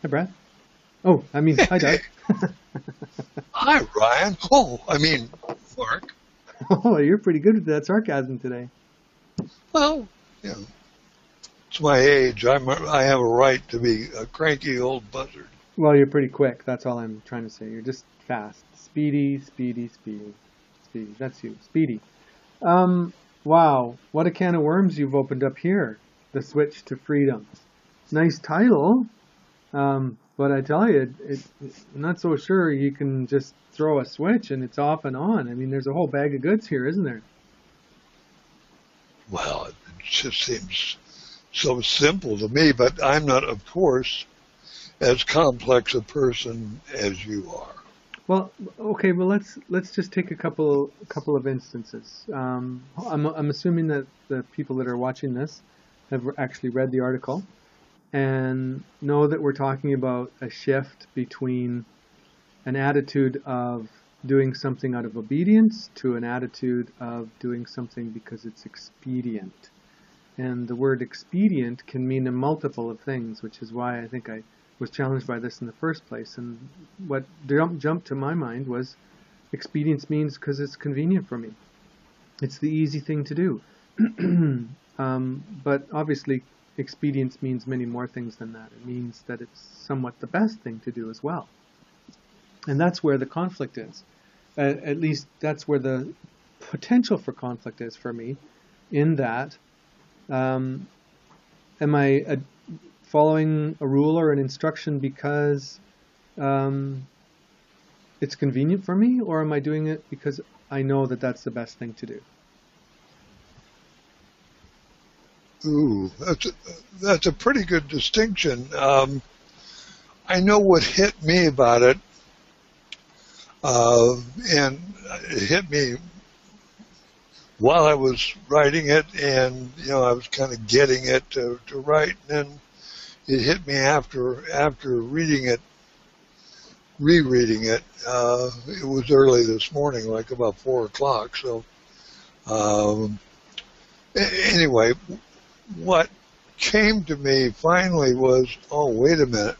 Hi, Brad. Oh, I mean, hi, Doug. Hi, Ryan. Oh, I mean, Mark. Oh, you're pretty good with that sarcasm today. Well, you know, it's my age. I have a right to be a cranky old buzzard. Well, you're pretty quick. That's all I'm trying to say. You're just fast. Speedy, speedy, speedy. Speedy. That's you. Speedy. Um, wow. What a can of worms you've opened up here. The Switch to Freedom. Nice title. But I tell you, I'm not so sure you can just throw a switch and it's off and on. I mean, there's a whole bag of goods here, isn't there? Well, it just seems so simple to me, but I'm not, of course, as complex a person as you are. Well, okay. Well, let's just take a couple of instances. I'm assuming that the people that are watching this have actually read the article and know that we're talking about a shift between an attitude of doing something out of obedience to an attitude of doing something because it's expedient. And the word expedient can mean a multiple of things, which is why I think I was challenged by this in the first place. And what jumped to my mind was expedience means because it's convenient for me. It's the easy thing to do. But obviously, expedience means many more things than that. It means that it's somewhat the best thing to do as well. And that's where the conflict is. At least that's where the potential for conflict is for me, in that am I following a rule or an instruction because it's convenient for me, or am I doing it because I know that that's the best thing to do? Ooh, that's a pretty good distinction. I know what hit me about it, and it hit me while I was writing it, and I was kind of getting it to write, and then it hit me after rereading it. It was early this morning, like about 4 o'clock. So anyway, what came to me finally was, oh, wait a minute.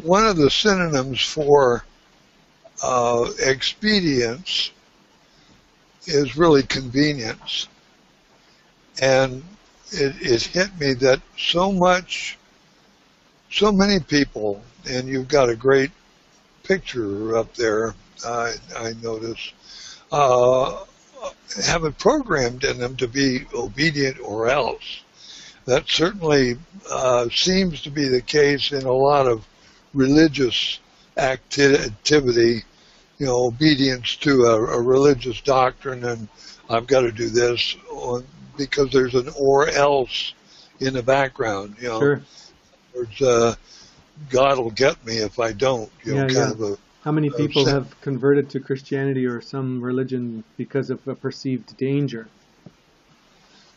One of the synonyms for expedience is really convenience. And it hit me that so many people, and you've got a great picture up there, I notice, have it programmed in them to be obedient or else. That certainly seems to be the case in a lot of religious activity, obedience to a religious doctrine, and I've got to do this because there's an or else in the background. Sure. There's God will get me if I don't. How many people have converted to Christianity or some religion because of a perceived danger?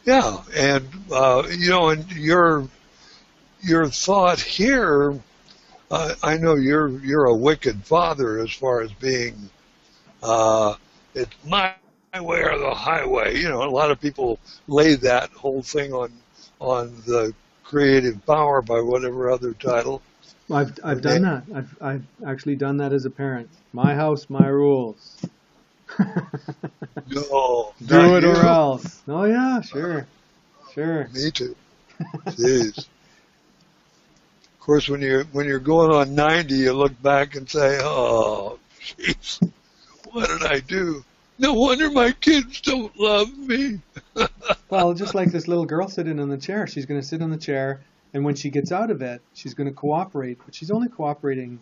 Yeah, and and your thought here, I know you're a wicked father as far as being, it's my way or the highway. A lot of people lay that whole thing on the creative power by whatever other title. I've done that. I've actually done that as a parent. My house, my rules. No, Do it or else. Oh yeah, sure. Me too. Jeez. Of course, when you're going on 90, you look back and say, "Oh, jeez, what did I do? No wonder my kids don't love me." Well, just like this little girl sitting on the chair, she's going to sit on the chair, and when she gets out of it, she's going to cooperate, but she's only cooperating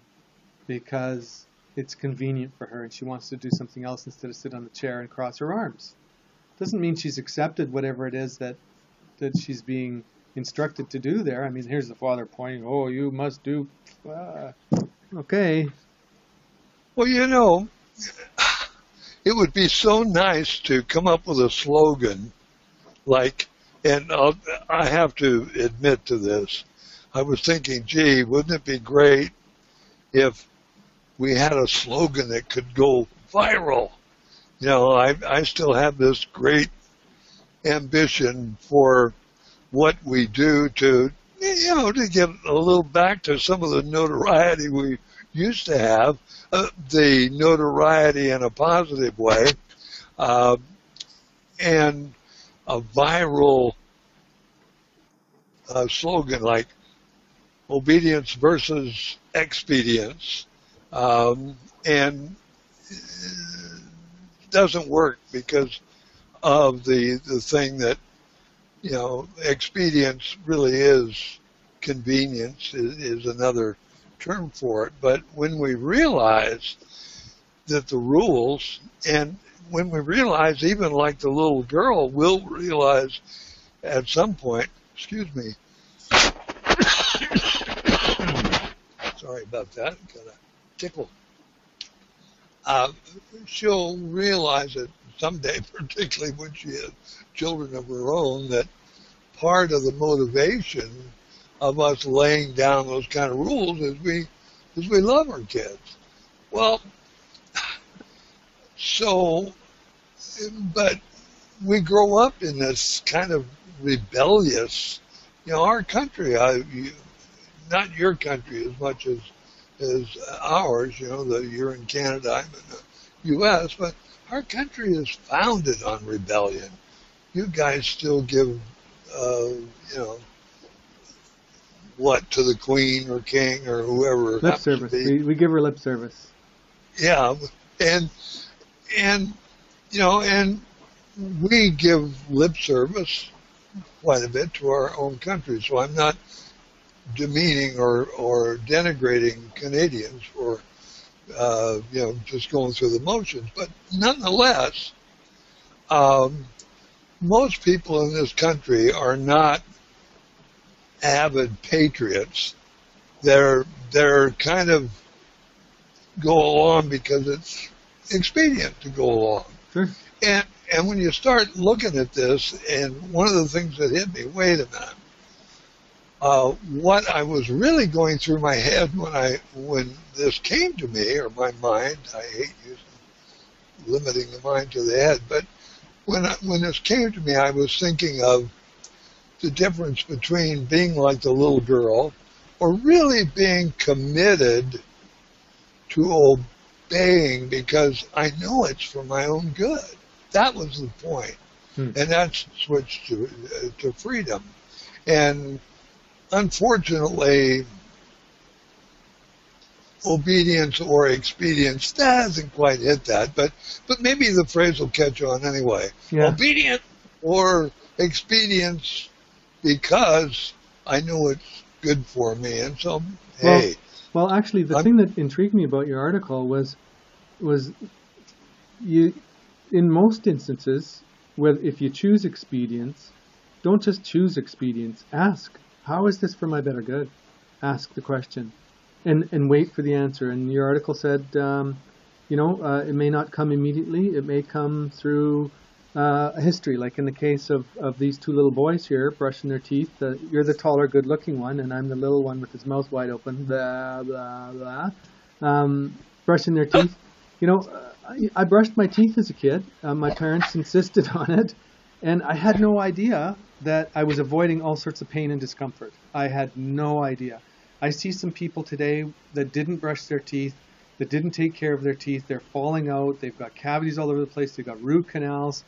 because it's convenient for her, and she wants to do something else instead of sit on the chair and cross her arms. Doesn't mean she's accepted whatever it is that she's being instructed to do there. I mean, here's the father pointing, "Oh, you must do." Okay. Well, it would be so nice to come up with a slogan like, and I have to admit to this. I was thinking, gee, wouldn't it be great if we had a slogan that could go viral? I still have this great ambition for what we do to to get a little back to some of the notoriety we used to have, the notoriety in a positive way, uh, and a viral slogan like obedience versus expedience, and it doesn't work because of the thing that expedience really is convenience is another term for it. But when we realize that the rules, and when we realize, even like the little girl will realize at some point, excuse me, sorry about that, got a tickle. Uh, she'll realize it someday, particularly when she has children of her own, that part of the motivation of us laying down those kind of rules is we love our kids. Well, so, but we grow up in this kind of rebellious, our country, not your country as much as ours, that you're in Canada, I'm in the U.S., but our country is founded on rebellion. You guys still give, what to the queen or king or whoever it Lip happens to service. be. We give her lip service. Yeah, and and and we give lip service quite a bit to our own country. So I'm not demeaning or denigrating Canadians for just going through the motions, but nonetheless, um, most people in this country are not avid patriots. They're kind of go along because it's expedient to go along. Sure. And when you start looking at this, and one of the things that hit me, wait a minute, what I was really going through my head when this came to me, or my mind, I hate limiting the mind to the head, but when this came to me, I was thinking of the difference between being like the little girl or really being committed to obeying because I know it's for my own good. That was the point. And that's switched to freedom. And unfortunately, obedience or expedience doesn't quite hit that, but maybe the phrase will catch on anyway. Yeah. Obedient or expedience because I know it's good for me. And so, hey. Well, actually, the thing that intrigued me about your article was you, in most instances, if you choose expedience, don't just choose expedience. Ask, how is this for my better good? Ask the question, and wait for the answer. And your article said, it may not come immediately. It may come through a history, like in the case of these two little boys here brushing their teeth. You're the taller, good-looking one, and I'm the little one with his mouth wide open, blah, blah, blah, brushing their teeth. I brushed my teeth as a kid. My parents insisted on it, and I had no idea that I was avoiding all sorts of pain and discomfort. I had no idea. I see some people today that didn't brush their teeth, that didn't take care of their teeth. They're falling out. They've got cavities all over the place. They've got root canals.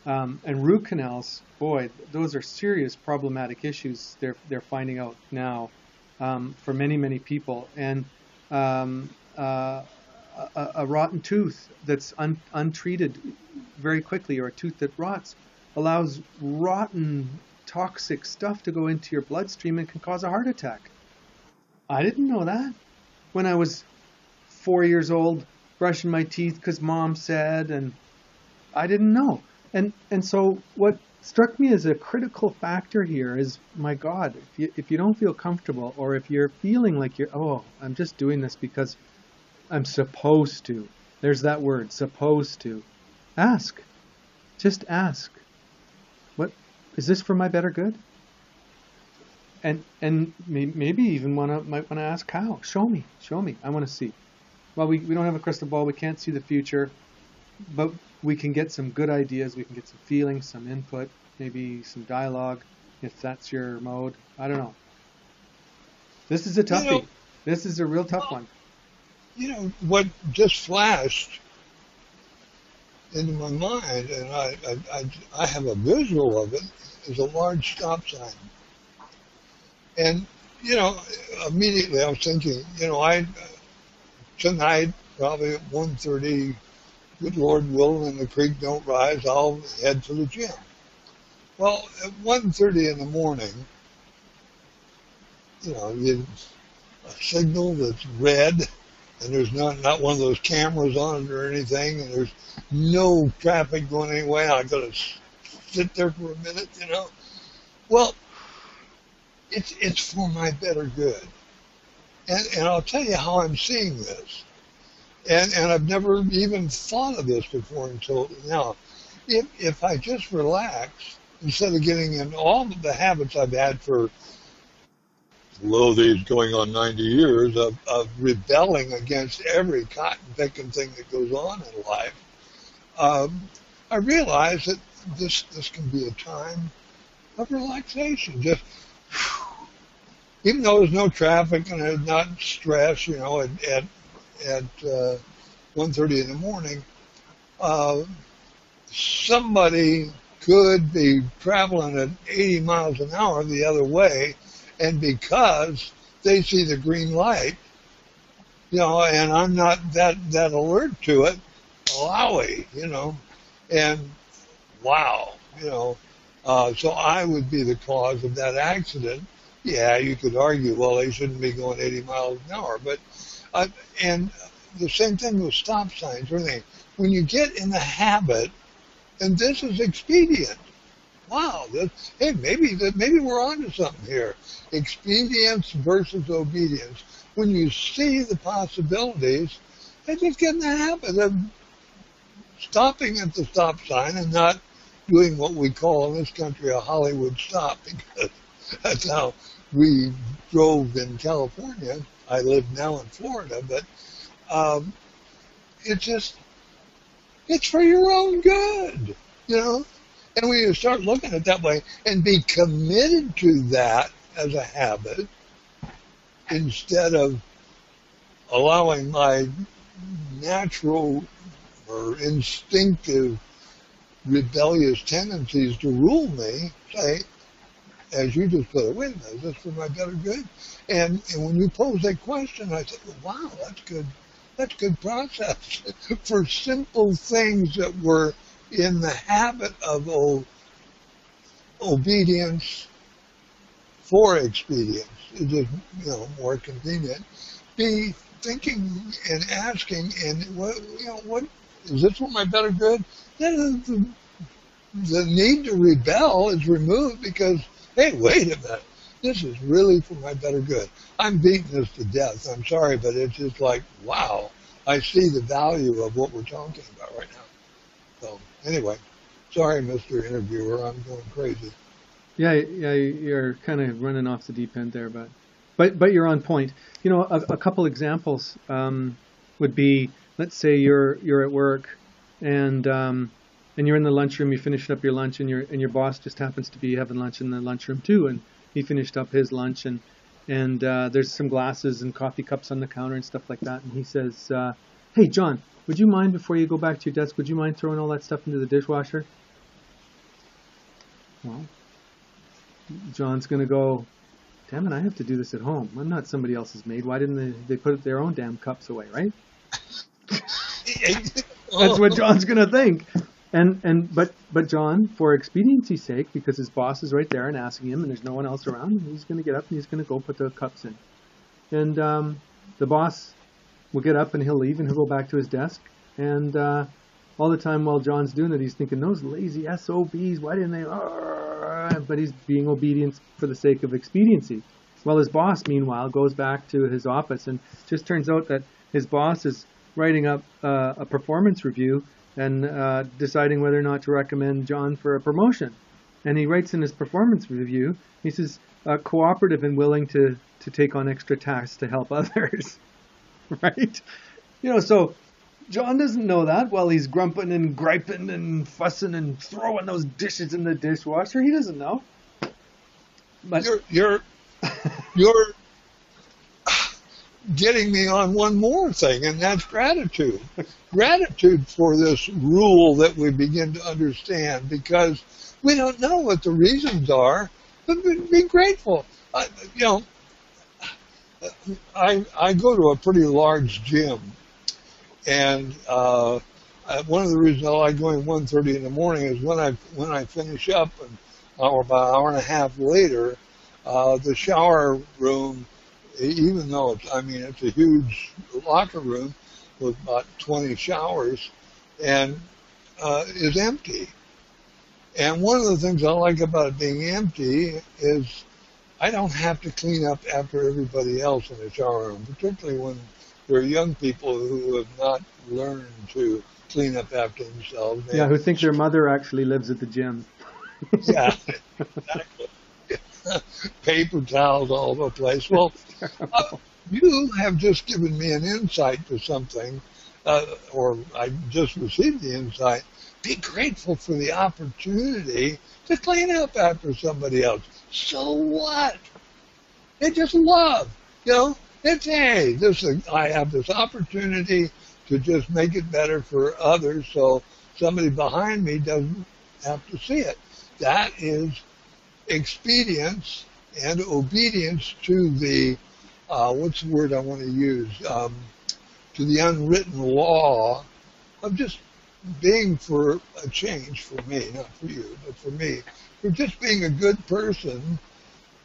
And root canals, boy, those are serious problematic issues they're finding out now for many, many people. And a rotten tooth that's untreated very quickly, or a tooth that rots, allows rotten, toxic stuff to go into your bloodstream and can cause a heart attack. I didn't know that when I was 4 years old, brushing my teeth because Mom said, and I didn't know. And so what struck me as a critical factor here is, my God, if you don't feel comfortable, or if you're feeling like I'm just doing this because I'm supposed to. There's that word, supposed to. Ask. Just ask. What is this for my better good? And maybe even might want to ask how. Show me. I want to see. Well, we don't have a crystal ball. We can't see the future, but we can get some good ideas. We can get some feelings, some input, maybe some dialogue, if that's your mode. I don't know. This is a You know, toughie. This is a real tough well, one. what just flashed into my mind, and I have a visual of it, is a large stop sign. And, you know, immediately I was thinking, tonight, probably at 1:30, good Lord willing, and the creek don't rise, I'll head for the gym. Well, at 1:30 in the morning, you a signal that's red, and there's not one of those cameras on it or anything, and there's no traffic going anyway. I got to sit there for a minute, Well, it's for my better good, and I'll tell you how I'm seeing this, and I've never even thought of this before until now. If I just relax instead of getting in all of the habits I've had for lo these going on 90 years of rebelling against every cotton picking thing that goes on in life, um, I realize that this can be a time of relaxation. Just even though there's no traffic and there's not stress, at 1:30 in the morning, uh, somebody could be traveling at 80 miles an hour the other way, and because they see the green light, and I'm not that alert to it, wowie, and wow, so I would be the cause of that accident. Yeah, you could argue, well, they shouldn't be going 80 miles an hour, but and the same thing with stop signs or anything. When you get in the habit, and this is expedient. Wow, hey, maybe we're onto something here. Expedience versus obedience. When you see the possibilities, they just get in the habit of stopping at the stop sign and not doing what we call in this country a Hollywood stop, because that's how we drove in California. I live now in Florida, but um, it just it's for your own good, you know. And when you start looking at it that way and be committed to that as a habit, instead of allowing my natural or instinctive rebellious tendencies to rule me, say, as you just put it, wait a minute, is this for my better good? And when you pose that question, I said, well, wow, that's good. That's good process for simple things that were in the habit of obedience for expedience. It's just, more convenient. Be thinking and asking, and what is this for my better good? Then the need to rebel is removed because, hey, wait a minute, this is really for my better good. I'm beating this to death. I'm sorry, but it's just like, wow, I see the value of what we're talking about right now. So anyway, sorry, Mr. Interviewer, I'm going crazy. Yeah, you're kind of running off the deep end there, but you're on point. A couple examples would be, let's say you're at work and you're in the lunchroom, you finished up your lunch, and your boss just happens to be having lunch in the lunchroom too, and he finished up his lunch, and there's some glasses and coffee cups on the counter and stuff like that, and he says, "Hey, John, would you mind before you go back to your desk? Would you mind throwing all that stuff into the dishwasher?" Well, John's gonna go, "Damn it, I have to do this at home. I'm not somebody else's maid. Why didn't they put their own damn cups away, right?" That's what John's gonna think. But John, for expediency's sake, because his boss is right there and asking him, and there's no one else around, he's gonna get up and he's gonna go put the cups in. And the boss will get up and he'll leave and he'll go back to his desk. And all the time while John's doing it, he's thinking, those lazy SOBs, why didn't they? But he's being obedient for the sake of expediency. Well, his boss, meanwhile, goes back to his office, and just turns out that his boss is writing up a performance review and deciding whether or not to recommend John for a promotion. And he writes in his performance review, he says, cooperative and willing to take on extra tasks to help others. Right? So John doesn't know that while he's grumping and griping and fussing and throwing those dishes in the dishwasher. He doesn't know. But You're getting me on one more thing, and that's gratitude. Gratitude for this rule that we begin to understand, because we don't know what the reasons are, but be grateful. You know, I go to a pretty large gym, and one of the reasons I like going 1:30 in the morning is when I finish up, and or about an hour and a half later, the shower room, even though it's a huge locker room with about 20 showers, and is empty. And one of the things I like about it being empty is I don't have to clean up after everybody else in the shower room, particularly when there are young people who have not learned to clean up after themselves. Yeah, who think their mother actually lives at the gym. Yeah, exactly. Paper towels all over the place. Well, you have just given me an insight to something, or I just received the insight. Be grateful for the opportunity to clean up after somebody else. So what? They just love, you know. It's hey, I have this opportunity to just make it better for others, so somebody behind me doesn't have to see it. That is expedience and obedience to the what's the word I want to use? To the unwritten law of just being for a change for me, not for you, but for me, for just being a good person,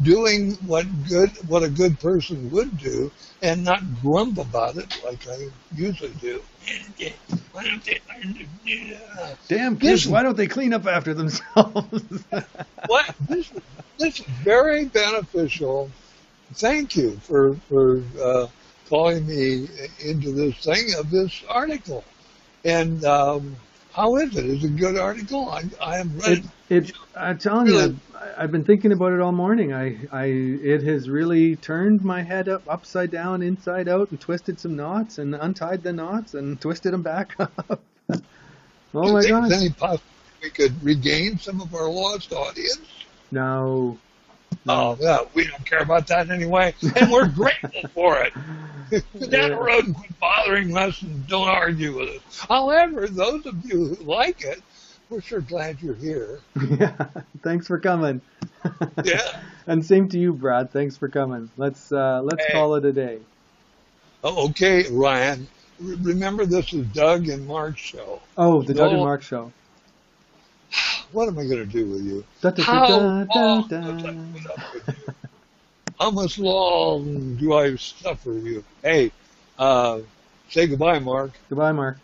doing what a good person would do, and not grumble about it like I usually do. Damn kids, why don't they clean up after themselves? What this is very beneficial. Thank you for calling me into this thing of this article. And how is it? Is it a good article? I am ready. I'm telling you, I've been thinking about it all morning. It has really turned my head upside down, inside out, and twisted some knots, and untied the knots, and twisted them back up. Oh my gosh! Any possibility we could regain some of our lost audience? No. Oh, no, we don't care about that anyway, and we're grateful for it. Go down the road and quit bothering us and don't argue with us. However, those of you who like it, we're sure glad you're here. Yeah, thanks for coming. Yeah. And same to you, Brad. Thanks for coming. Let's call it a day. Oh, okay, Ryan. Remember, this is Doug and Mark's show. Oh, the Doug and Mark show. What am I going to do with you? How much long do I suffer you? Hey, say goodbye, Mark. Goodbye, Mark.